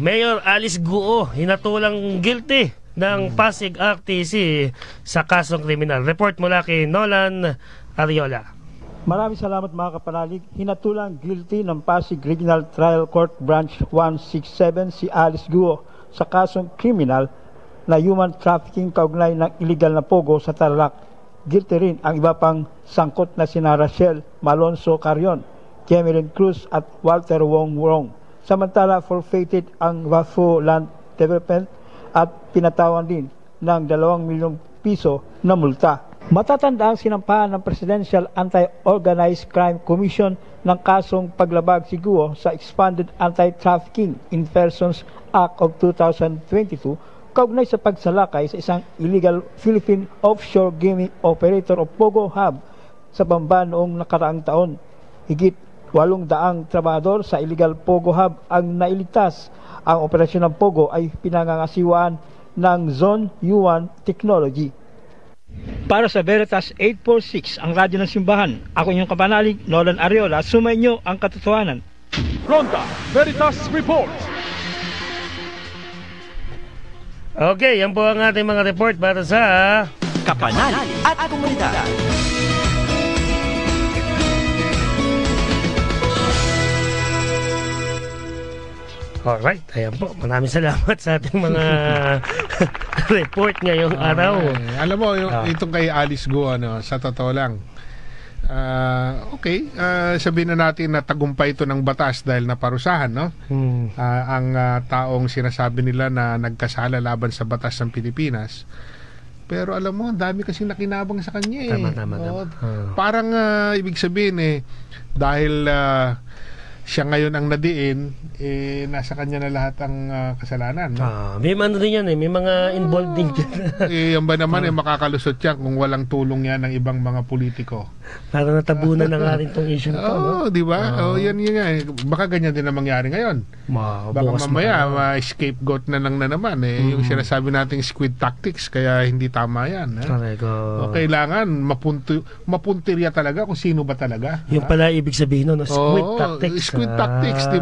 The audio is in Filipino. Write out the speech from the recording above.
Mayor Alice Guo hinatulang guilty ng Pasig RTC sa kasong kriminal. Report mula kay Nolan Ariola. Maraming salamat mga kapanalig. Hinatulang guilty ng Pasig Regional Trial Court Branch 167 si Alice Guo sa kasong kriminal na human trafficking kaugnay ng illegal na pogo sa Tarlac. Guilty rin ang iba pang sangkot na sina Rachel Malonzo Carion, Cameron Cruz at Walter Wong Wrong. Samantala, forfeited ang Wafo Land Development at pinatawan din ng 2 milyong piso na multa. Matatanda ang sinampahan ng Presidential Anti-Organized Crime Commission ng kasong paglabag si Guo sa Expanded Anti-Trafficking in Persons Act of 2022 kaugnay sa pagsalakay sa isang illegal Philippine offshore gaming operator o Pogo Hub sa Bamba noong nakaraang taon. Higit 800 trabahador sa illegal Pogo Hub ang nailigtas. Ang operasyon ng Pogo ay pinangangasiwaan ng Zone U1 Technology. Para sa Veritas 846, ang radyo ng simbahan, ako inyong kapanalig, Nolan Ariola, sumainyo ang katotohanan. Ronda Veritas Report. Okay, yan po ang ating mga report para sa Kapanalig at Komunidad. Alright, ayan po. Maraming salamat sa ating mga report ngayong araw. Alam mo, itong kay Alice Guo, sa totoo lang, sabihin na natin na tagumpay ito ng batas dahil naparusahan, no? Ang taong sinasabi nila na nagkasala laban sa batas ng Pilipinas. Pero alam mo, ang dami kasing nakinabang sa kanya eh. Tama. Parang ibig sabihin dahil siya ngayon ang nadiin, nasa kanya na lahat ang kasalanan. No? May ano din yan may mga involved din dyan. Yan ba naman makakalusot yan kung walang tulong yan ng ibang mga politiko. Para natabunan na nga rin itong issue na ito. No? Di ba? Yan nga. Baka ganyan din ang mangyari ngayon. Baka mamaya, ma-scapegoat na naman. Yung sinasabi nating squid tactics, kaya hindi tama yan. Kailangan mapuntirya talaga kung sino ba talaga. Yung pala ibig sabihin squid tactics. Squid tactics, di ba?